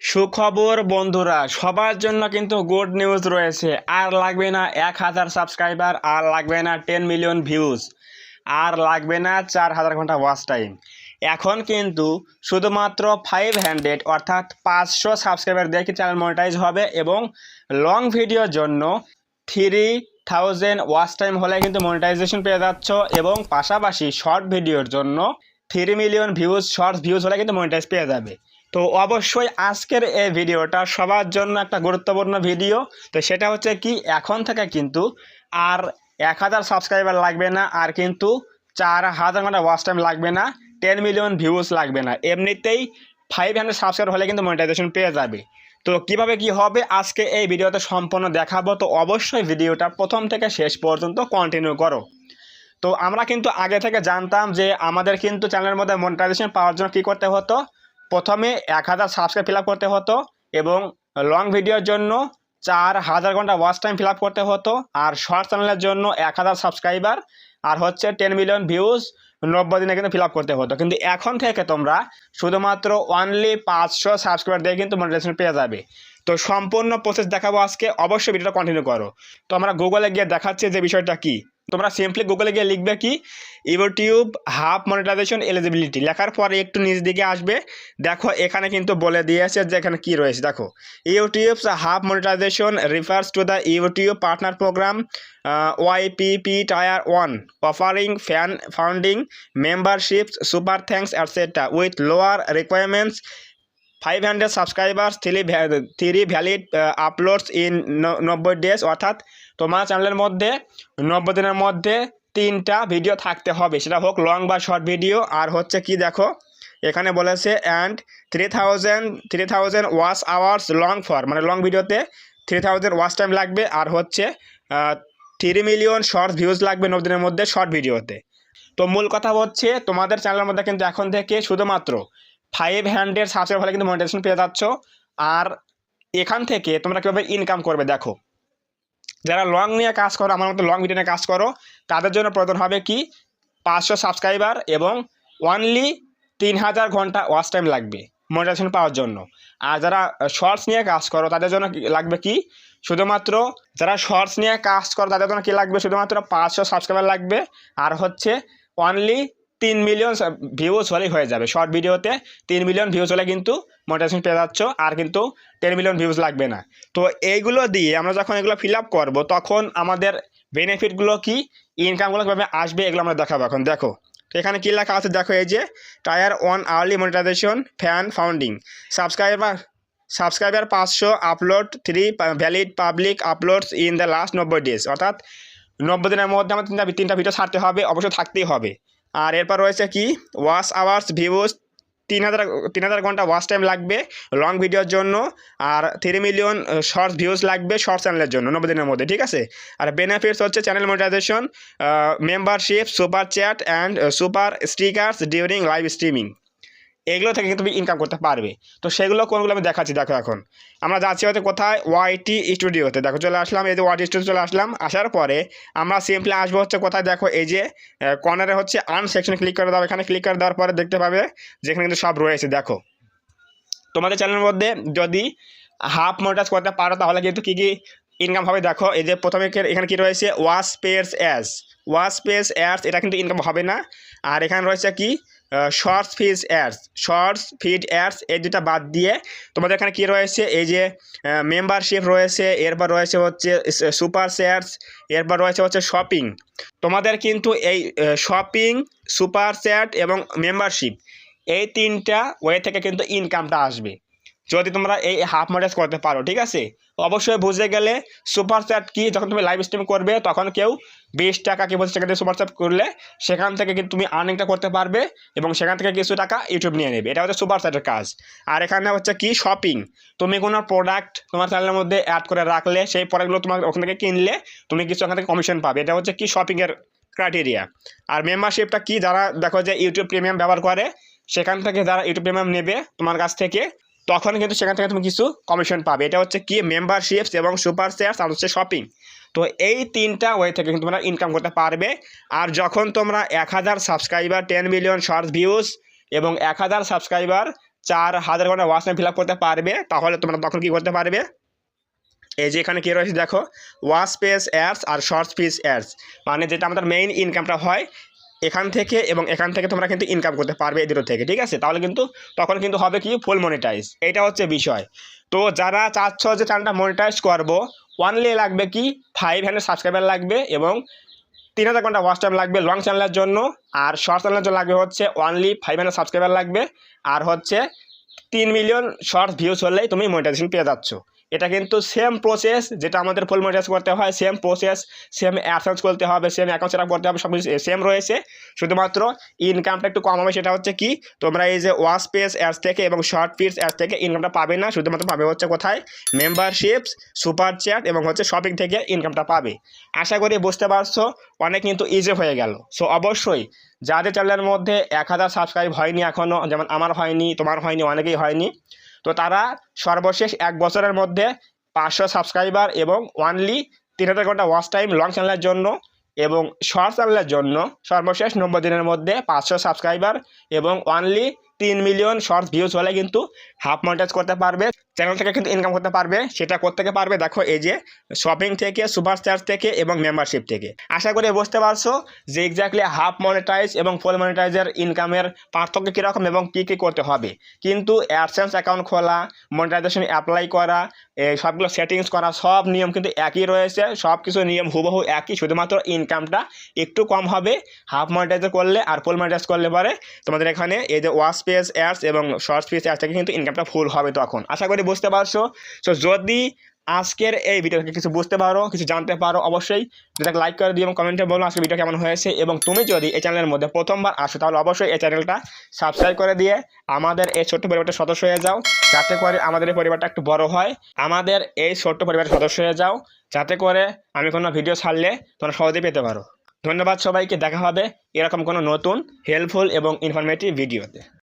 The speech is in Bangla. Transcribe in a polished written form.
সুখবর বন্ধুরা, সবার জন্য কিন্তু গুড নিউজ রয়েছে। আর লাগবে না 1000 সাবস্ক্রাইবার, আর লাগবে না 10 মিলিয়ন ভিউজ, আর লাগবে না 4000 ঘন্টা ওয়াচ টাইম। এখন কিন্তু শুধুমাত্র 500 অর্থাৎ 500 সাবস্ক্রাইবার দেখে চ্যানেল মনিটাইজ হবে এবং লং ভিডিওর জন্য 3000 ওয়াচ টাইম হলে কিন্তু মনিটাইজেশন পেয়ে যাচ্ছ এবং পাশাপাশি শর্ট ভিডিওর জন্য 3 মিলিয়ন ভিউজ, শর্টস ভিউজ হলে কিন্তু মনিটাইজ পেয়ে যাবে। তো অবশ্যই আজকের এই ভিডিওটা সবার জন্য একটা গুরুত্বপূর্ণ ভিডিও। তো সেটা হচ্ছে কি, এখন থেকে কিন্তু আর 1000 সাবস্ক্রাইবার লাগবে না, আর কিন্তু 4000 ঘন্টা ওয়াচ টাইম লাগবে না, 10 মিলিয়ন ভিউজ লাগবে না, এমনিতেই 500 সাবস্ক্রাইবার হলে কিন্তু মনিটাইজেশন পেয়ে যাবে। তো কিভাবে কি হবে আজকে এই ভিডিওতে সম্পূর্ণ দেখাবো। তো অবশ্যই ভিডিওটা প্রথম থেকে শেষ পর্যন্ত কন্টিনিউ করো। তো আমরা কিন্তু আগে থেকে জানতাম যে আমাদের কিন্তু চ্যানেলের মধ্যে মনিটাইজেশন পাওয়ার জন্য কী করতে হতো, প্রথমে 1000 সাবস্ক্রাইব ফিল আপ করতে হতো এবং লং ভিডিওর জন্য 4000 ঘন্টা ওয়াচ টাইম ফিল আপ করতে হতো, আর শর্ট চ্যানেলের জন্য 1000 সাবস্ক্রাইবার আর হচ্ছে 10 মিলিয়ন ভিউজ 90 দিনে কিন্তু ফিল আপ করতে হতো। কিন্তু এখন থেকে তোমরা শুধুমাত্র অনলি 500 সাবস্ক্রাইবার দিয়ে কিন্তু মনিটাইজেশন পেয়ে যাবে। তো সম্পূর্ণ প্রসেস দেখাবো আজকে, অবশ্যই ভিডিওটা কন্টিনিউ করো। তো আমরা গুগলে গিয়ে দেখাচ্ছি যে বিষয়টা কি। তোমরা সিম্পলি গুগলে গিয়ে লিখবে কি, ইউটিউব হাফ মনিটাইজেশন এলিজিবিলিটি, লেখার পরে একটু নিচ দিকে আসবে। দেখো এখানে কিন্তু বলে দিয়েছে যে এখানে কি রয়েছে। দেখো, YouTube's half monetization refers to the YouTube partner program YPP Tier 1 offering fan funding, memberships, super thanks, etc. with lower requirements, 500 subscribers, 3 valid uploads in 90 days. অর্থাৎ তোমার চ্যানেলের মধ্যে 90 দিনের মধ্যে 3টা ভিডিও থাকতে হবে, সেটা হোক লং বা শর্ট ভিডিও। আর হচ্ছে কি, দেখো এখানে বলেছে and 3000 watch hours long for, মানে লং ভিডিওতে 3000 ওয়াচ টাইম লাগবে, আর হচ্ছে 3 মিলিয়ন শর্ট ভিউজ লাগবে 90 দিনের মধ্যে শর্ট ভিডিওতে। তো মূল কথা হচ্ছে তোমাদের চ্যানেলের মধ্যে কিন্তু এখন থেকে শুধুমাত্র 500 সাবস্ক্রাইব হলে কিন্তু মনিটাইজেশন পেয়ে যাচ্ছ। আর এখান থেকে তোমরা কীভাবে ইনকাম করবে দেখো, যারা লং নিয়ে কাজ করো, আমার মতো লং ভিডিও নিয়ে কাজ করো, তাদের জন্য প্রয়োজন হবে কি 500 সাবস্ক্রাইবার এবং অনলি 3000 ঘন্টা ওয়াচ টাইম লাগবে মনিটাইজেশন পাওয়ার জন্য। আর যারা শর্টস নিয়ে কাজ করো তাদের জন্য লাগবে কি, শুধুমাত্র যারা শর্টস নিয়ে কাজ করো তাদের জন্য কি লাগবে, শুধুমাত্র 500 সাবস্ক্রাইবার লাগবে, আর হচ্ছে অনলি 3 মিলিয়ন ভিউজ হলেই হয়ে যাবে। শর্ট ভিডিওতে 3 মিলিয়ন ভিউজ হলে কিন্তু মনিটাইজেশন পেয়ে যাচ্ছ, আর কিন্তু 10 মিলিয়ন ভিউজ লাগবে না। তো এইগুলো দিয়ে আমরা যখন এগুলো ফিল আপ করবো তখন আমাদের বেনিফিটগুলো কি, ইনকামগুলো কীভাবে আসবে, এগুলো আমরা দেখাবো। এখন দেখো তো এখানে কী লেখা আছে, দেখো এই যে Tier 1 early monetization fan funding, subscriber 500, upload 3 valid public uploads in the last 90 days. অর্থাৎ 90 দিনের মধ্যে আমার তিনটা ভিডিও ছাড়তে হবে, অবশ্যই থাকতেই হবে। আর এরপর রয়েছে কি, ওয়াচ আওয়ার্স ভিউজ 3000 ঘন্টা ওয়াচ টাইম লাগবে লং ভিডিওর জন্য, আর 3 মিলিয়ন শর্টস ভিউজ লাগবে শর্ট চ্যানেলের জন্য 90 দিনের মধ্যে, ঠিক আছে। আর বেনিফিটস হচ্ছে channel monetization, membership, super chat and super stickers during live streaming. এগুলো থেকে কিন্তু তুমি ইনকাম করতে পারবে। তো সেগুলো কোনগুলো আমি দেখাচ্ছি। দেখো এখন আমরা যাচ্ছি হয়তো কোথায়, ওয়াইটি স্টুডিওতে। দেখো চলে আসলাম, এই যে ওয়াইটি স্টুডিও চলে আসলাম। আসার পরে আমরা সিম্পলি আসবো হচ্ছে কোথায়, দেখো এই যে কর্নারে হচ্ছে আর্ন সেকশনে ক্লিক করে দাও। এখানে ক্লিক করে দেওয়ার পরে দেখতে পাবে যেখানে কিন্তু সব রয়েছে। দেখো তোমাদের চ্যানেলের মধ্যে যদি হাফ মনিটাইজ করতে পারো তাহলে কিন্তু কী কী ইনকাম হবে। দেখো এই যে প্রথমে এখানে কি রয়েছে, ওয়াচ পেজ অ্যাডস, এটা কিন্তু ইনকাম হবে না। আর এখানে রয়েছে কি, শর্টস ফিড অ্যাডস, এই দুটা বাদ দিয়ে তোমাদের এখানে কি রয়েছে, এই যে মেম্বারশিপ রয়েছে, এরপর রয়েছে হচ্ছে সুপার চ্যাটস, এরপর রয়েছে হচ্ছে শপিং। তোমাদের কিন্তু এই শপিং, সুপার চ্যাট এবং মেম্বারশিপ, এই 3টা ওয়ে থেকে কিন্তু ইনকামটা আসবে যদি তোমরা এই হাফ মনিটাইজ করতে পারো, ঠিক আছে। অবশ্যই বুঝে গেলে সুপার চ্যাট কি, যখন তুমি লাইভ স্ট্রিম করবে তখন কেউ 20 টাকা কি 25 টাকা দিয়ে সুপার চ্যাট করলে সেখান থেকে কিন্তু তুমি আর্নিংটা করতে পারবে এবং সেখান থেকে কিছু টাকা ইউটিউব নিয়ে নেবে। এটা হচ্ছে সুপার চ্যাটের কাজ। আর এখানে হচ্ছে কি, শপিং, তুমি কোনো প্রোডাক্ট তোমার চ্যানেলের মধ্যে অ্যাড করে রাখলে সেই প্রোডাক্টগুলো তোমার ওখান থেকে কিনলে তুমি কিছু ওখান থেকে কমিশন পাবে। এটা হচ্ছে কি শপিংয়ের ক্রাইটেরিয়া। আর মেম্বারশিপটা কি, যারা দেখো যে ইউটিউব প্রিমিয়াম ব্যবহার করে সেখান থেকে যারা ইউটিউব প্রিমিয়াম নেবে তোমার কাছ থেকে, তখন কিন্তু সেখান থেকে তুমি কিছু কমিশন পাবে। এটা হচ্ছে কি মেম্বারশিপস এবং সুপার চ্যাটস আর হচ্ছে শপিং। তো এই 3টা ওয়ে থেকে কিন্তু তোমরা ইনকাম করতে পারবে। আর যখন তোমরা 1000 সাবস্ক্রাইবার, 10 মিলিয়ন শর্টস ভিউজ এবং 1000 সাবস্ক্রাইবার, 4000 ঘন্টা ওয়াচ টাইম ফিল আপ করতে পারবে, তাহলে তোমরা তখন কী করতে পারবে, এই যে এখানে কী রয়েছে দেখো, ওয়াচ পেজ অ্যাডস আর শর্টস পিস অ্যাডস, মানে যেটা আমাদের মেইন ইনকামটা হয় এখান থেকে এবং এখান থেকে তোমরা কিন্তু ইনকাম করতে পারবে এই দুটো থেকে, ঠিক আছে। তাহলে কিন্তু তখন কিন্তু হবে কি ফুল মনিটাইজ, এটা হচ্ছে বিষয়। তো যারা চাচ্ছ যে চ্যানেলটা মনিটাইজ করবো, অনলি লাগবে কি 500 সাবস্ক্রাইবার লাগবে এবং 3000 ঘন্টা ওয়াচ টাইম লাগবে লং চ্যানেলের জন্য, আর শর্ট চ্যানেলের জন্য লাগবে হচ্ছে অনলি 500 সাবস্ক্রাইবার লাগবে, আর হচ্ছে 3 মিলিয়ন শর্টস ভিউজ হলেই তুমি মনিটাইজেশন পেয়ে যাচ্ছ। এটা কিন্তু সেম প্রসেস যেটা আমাদের ফুল মনিটাইজ করতে হয়, সেম প্রসেস, সেম অ্যাডসেন্স করতে হবে, সেম অ্যাকাউন্ট সেট আপ করতে হবে, সব কিছু সেম রয়েছে, শুধুমাত্র ইনকামটা একটু কম হবে। সেটা হচ্ছে কি, তোমরা এই যে ওয়াচ পেজ অ্যাডস থেকে এবং শর্ট পিস অ্যাডস থেকে ইনকামটা পাবে না, শুধুমাত্র পাবে হচ্ছে কোথায়, মেম্বারশিপস, সুপার চ্যাট এবং হচ্ছে শপিং থেকে ইনকামটা পাবে। আশা করি বুঝতে পারছো, অনেক কিন্তু ইজি হয়ে গেল। সো অবশ্যই যাদের চ্যানেলের মধ্যে 1000 সাবস্ক্রাইব হয়নি এখনও, যেমন আমার হয়নি, তোমার হয়নি, অনেকেই হয়নি, তো তারা সর্বশেষ 1 বছরের মধ্যে 500 সাবস্ক্রাইবার এবং অনলি 3000 ঘন্টা ওয়াচ টাইম লং চ্যানেলের জন্য এবং শর্ট চ্যানেলের জন্য সর্বশেষ 90 দিনের মধ্যে 500 সাবস্ক্রাইবার এবং অনলি 3 মিলিয়ন শর্টস ভিউজ হলে কিন্তু হাফ মনিটাইজ করতে পারবে, চ্যানেল থেকে কিন্তু ইনকাম করতে পারবে। সেটা করতে পারবে দেখো এই যে শপিং থেকে, সুপার চার্জ থেকে এবং মেম্বারশিপ থেকে। আশা করি বুঝতে পারছো যে এক্স্যাক্টলি হাফ মনিটাইজ এবং ফুল মনিটাইজের ইনকামের পার্থক্য কীরকম এবং কী কী করতে হবে। কিন্তু অ্যাডসেন্স অ্যাকাউন্ট খোলা, মনিটাইজেশন অ্যাপ্লাই করা, এই সবগুলো সেটিংস করা, সব নিয়ম কিন্তু একই রয়েছে, সব কিছু নিয়ম হুবহু একই, শুধুমাত্র ইনকামটা একটু কম হবে হাফ মনিটাইজ করলে, আর ফুল মনিটাইজ করলে পরে তোমাদের এখানে এই যে ওয়াচ পেজ অ্যাডস এবং শর্টস পেজ অ্যাডস থেকে কিন্তু ইনকামটা ফুল হবে তখন। আশা করি বুঝতে পারছো। সো যদি আজকের এই ভিডিও থেকে কিছু বুঝতে পারো, কিছু জানতে পারো, অবশ্যই যেটাকে লাইক করে দিও এবং কমেন্টে বলো আজকের ভিডিও কেমন হয়েছে। এবং তুমি যদি এই চ্যানেলের মধ্যে প্রথমবার আসো তাহলে অবশ্যই এই চ্যানেলটা সাবস্ক্রাইব করে দিয়ে আমাদের এই ছোট্ট পরিবারটার সদস্য হয়ে যাও, যাতে করে আমাদের এই পরিবারটা একটু বড় হয়। আমাদের এই ছোট্ট পরিবারের সদস্য হয়ে যাও, যাতে করে আমি কোনো ভিডিও ছাড়লে তোমরা সহজেই পেতে পারো। ধন্যবাদ সবাইকে, দেখা হবে এরকম কোনো নতুন হেল্পফুল এবং ইনফরমেটিভ ভিডিওতে।